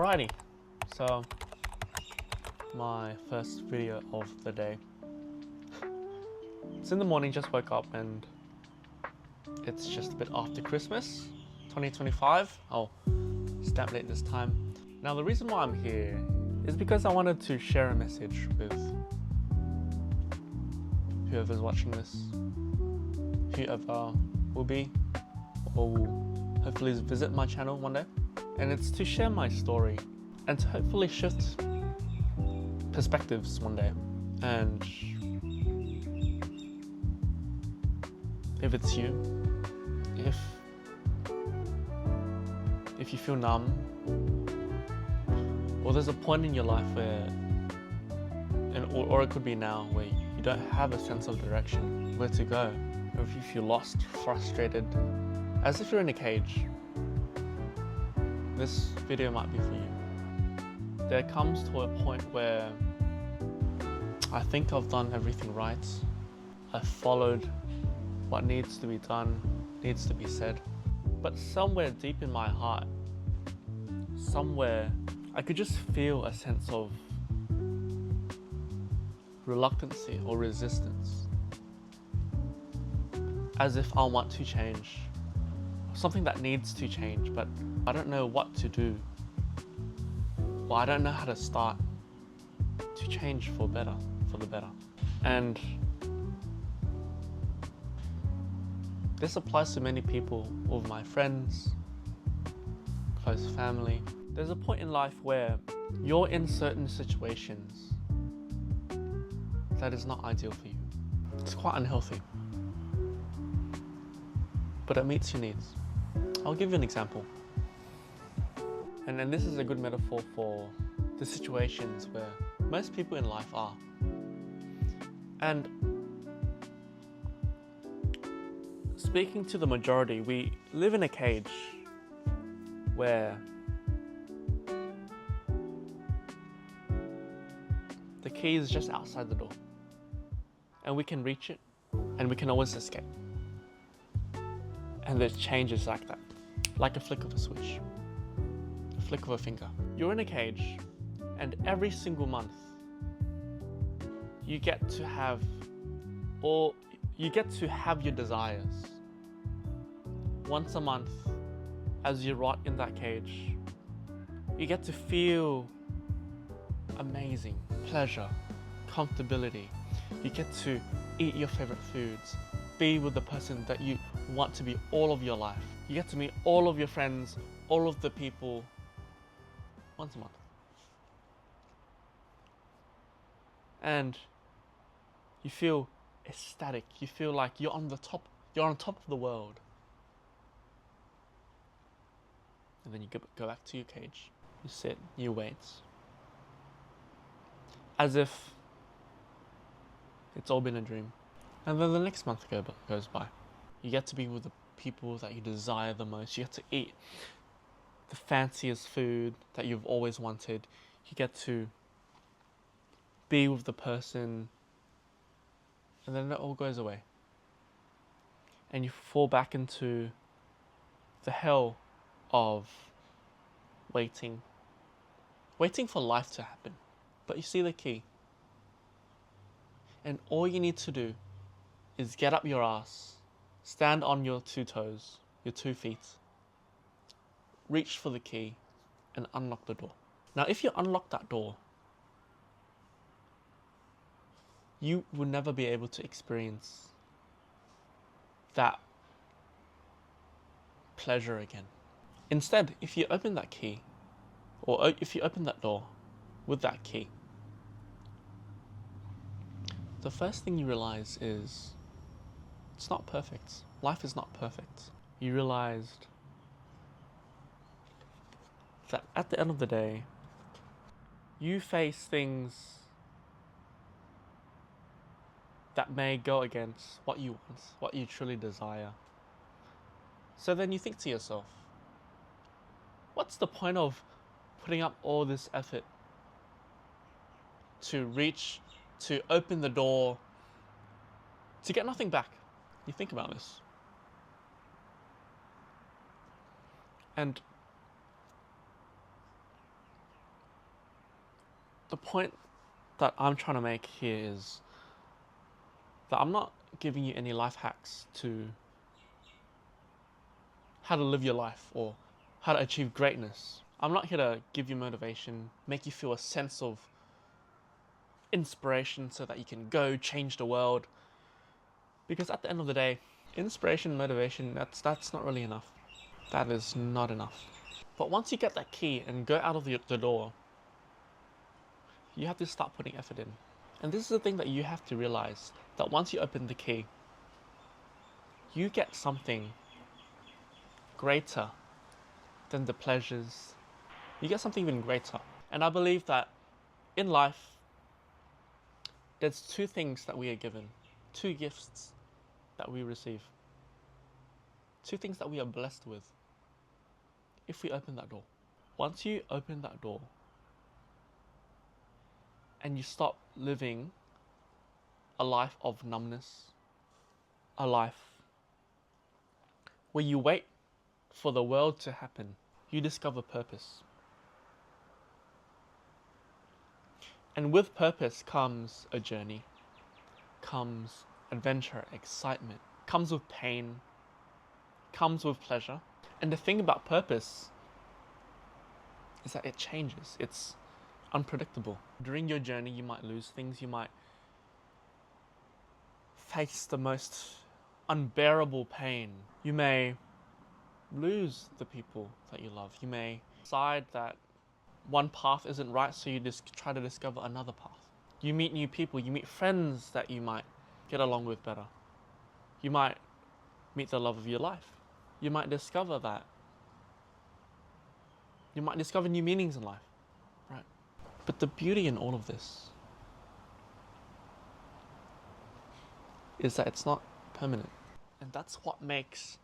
Alrighty, so my first video of the day. It's in the morning, just woke up and it's just a bit after Christmas, 2025. Oh, stamp date this time. Now the reason why I'm here is because I wanted to share a message with whoever's watching this, whoever will be or will hopefully visit my channel one day. And it's to share my story and to hopefully shift perspectives one day. And if it's you, if you feel numb, or there's a point in your life where, or it could be now, where you don't have a sense of direction, where to go, or if you feel lost, frustrated, as if you're in a cage, this video might be for you. There comes to a point where I think I've done everything right. I've followed what needs to be done, needs to be said. But somewhere deep in my heart, somewhere, I could just feel a sense of reluctancy or resistance. As if I want to change. Something that needs to change, but I don't know what to do. Well, I don't know how to start to change for the better. And this applies to many people, all of my friends, close family. There's a point in life where you're in certain situations that is not ideal for you. It's quite unhealthy, but it meets your needs. I'll give you an example. And this is a good metaphor for the situations where most people in life are. And speaking to the majority, we live in a cage where the key is just outside the door. And we can reach it, and we can always escape. And there's changes like that, like a flick of a switch, a flick of a finger. You're in a cage, and every single month, you get to have your desires. Once a month, as you rot in that cage, you get to feel amazing, pleasure, comfortability. You get to eat your favorite foods, be with the person that you want to be all of your life. You get to meet all of your friends, all of the people, once a month. And you feel ecstatic. You feel like you're on top of the world. And then you go back to your cage. You sit, you wait. As if it's all been a dream. And then the next month goes by. You get to be with the people that you desire the most. You get to eat the fanciest food that you've always wanted. You get to be with the person, and then it all goes away. And you fall back into the hell of waiting for life to happen. But you see the key. And all you need to do is get up your ass, stand on your 2 toes, your 2 feet, reach for the key, and unlock the door. Now, if you unlock that door, you will never be able to experience that pleasure again. Instead, if you open that key, or if you open that door with that key, the first thing you realize is it's not perfect. Life is not perfect. You realized that at the end of the day, you face things that may go against what you want, what you truly desire. So then you think to yourself, what's the point of putting up all this effort to open the door, to get nothing back? You think about this. And the point that I'm trying to make here is that I'm not giving you any life hacks to how to live your life or how to achieve greatness. I'm not here to give you motivation, make you feel a sense of inspiration so that you can go change the world. Because at the end of the day, inspiration, motivation, that's not really enough. That is not enough. But once you get that key and go out of the door, you have to start putting effort in. And this is the thing that you have to realize, that once you open the key, you get something greater than the pleasures. You get something even greater. And I believe that in life, there's two things that we are given, two gifts that we receive, two things that we are blessed with if we open that door. Once you open that door and you stop living a life of numbness, a life where you wait for the world to happen, you discover purpose. And with purpose comes a journey, comes adventure, excitement, comes with pain, comes with pleasure. And the thing about purpose is that it changes. It's unpredictable. During your journey, you might lose things. You might face the most unbearable pain. You may lose the people that you love. You may decide that one path isn't right, so you just try to discover another path. You meet new people. You meet friends that you might get along with better. You might meet the love of your life. You might discover that. You might discover new meanings in life, right? But the beauty in all of this is that it's not permanent. And that's what makes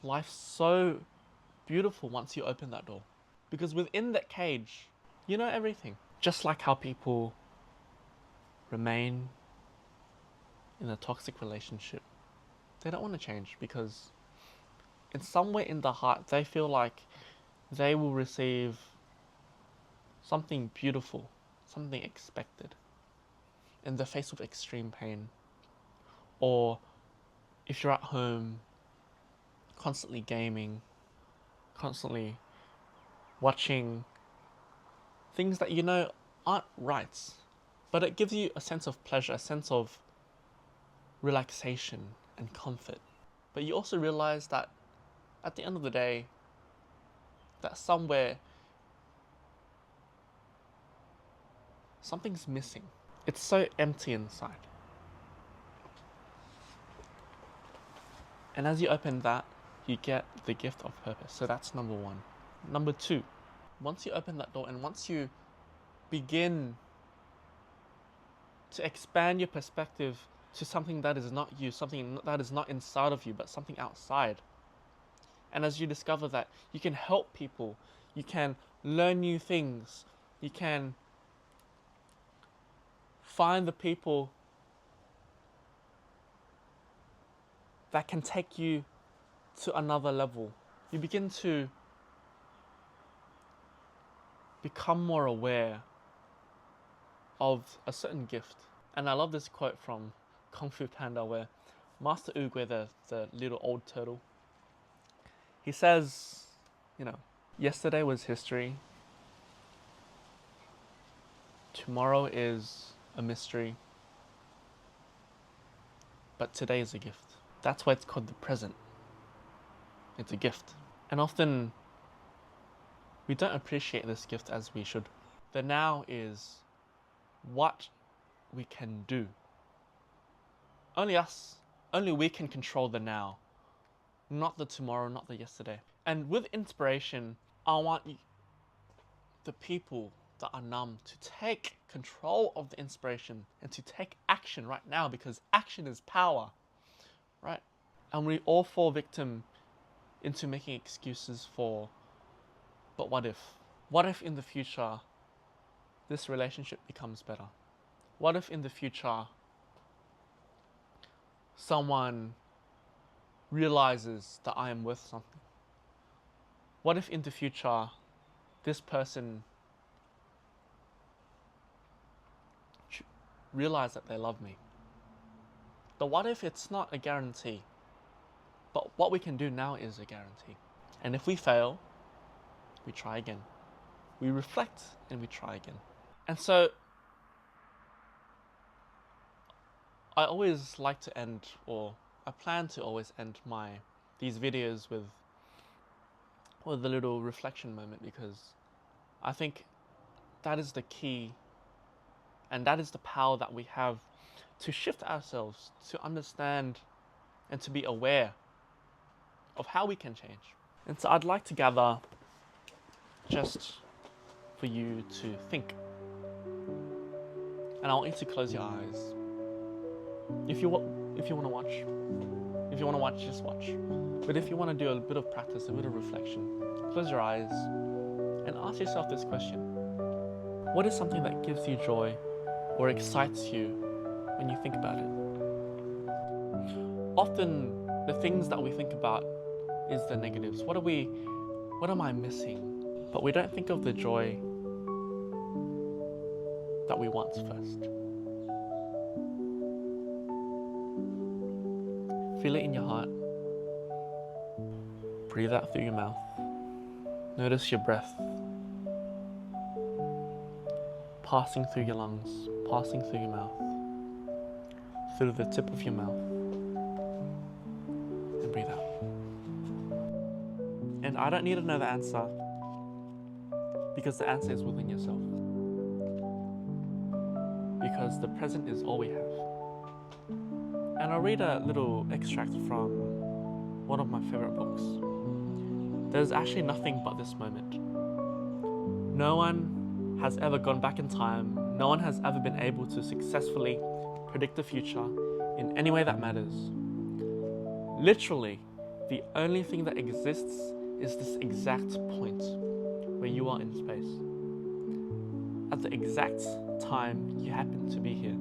life so beautiful once you open that door. Because within that cage, you know everything. Just like how people remain in a toxic relationship, they don't want to change because in some way in the heart, they feel like they will receive something beautiful, something expected in the face of extreme pain. Or if you're at home, constantly gaming, constantly watching things that you know aren't right, but it gives you a sense of pleasure, a sense of relaxation and comfort. But you also realize that at the end of the day, that somewhere something's missing. It's so empty inside. And as you open that, you get the gift of purpose. So that's number one. Number two, once you open that door and once you begin to expand your perspective to something that is not you, something that is not inside of you, but something outside. And as you discover that you can help people, you can learn new things, you can find the people that can take you to another level. You begin to become more aware of a certain gift. And I love this quote from Kung Fu Panda where Master Oogway, the little old turtle, he says, yesterday was history, tomorrow is a mystery, but today is a gift. That's why it's called the present. It's a gift. And often we don't appreciate this gift as we should. The now is what we can do. Only we can control the now, not the tomorrow, not the yesterday. And with inspiration, I want the people that are numb to take control of the inspiration and to take action right now, because action is power, right? And we all fall victim into making excuses for, but what if? What if in the future this relationship becomes better? What if in the future someone realizes that I am worth something? What if in the future this person realize that they love me. The what if, it's not a guarantee, but what we can do now is a guarantee. And if we fail, we try again. We reflect and we try again. And so I always like to end, or I plan to always end these videos with a little reflection moment, because I think that is the key, and that is the power that we have to shift ourselves, to understand and to be aware of how we can change. And so I'd like to gather just for you to think. And I want you to close your eyes. If you want to watch, just watch. But if you want to do a bit of practice, a bit of reflection, close your eyes and ask yourself this question. What is something that gives you joy or excites you when you think about it? Often the things that we think about is the negatives. What am I missing? But we don't think of the joy that we want first. Feel it in your heart. Breathe out through your mouth. Notice your breath passing through your lungs, passing through your mouth, through the tip of your mouth, and breathe out. And I don't need to know the answer, because the answer is within yourself. Because the present is all we have. And I'll read a little extract from one of my favorite books. There's actually nothing but this moment. No one has ever gone back in time. No one has ever been able to successfully predict the future in any way that matters. Literally, the only thing that exists is this exact point where you are in space. At the exact time you happen to be here.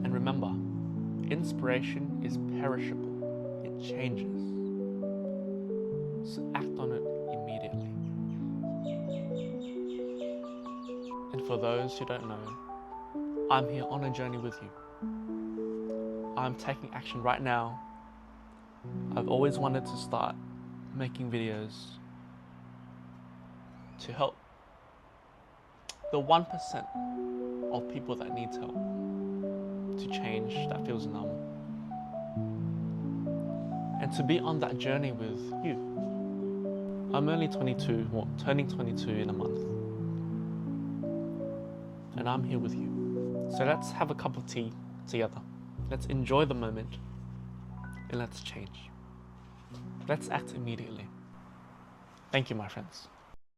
And remember, inspiration is perishable. It changes. So act on it immediately. And for those who don't know, I'm here on a journey with you. I'm taking action right now. I've always wanted to start making videos to help the 1% of people that need help to change, that feels numb, and to be on that journey with you. I'm only 22, well, turning 22 in a month, and I'm here with you. So let's have a cup of tea together. Let's enjoy the moment, and let's change. Let's act immediately. Thank you, my friends.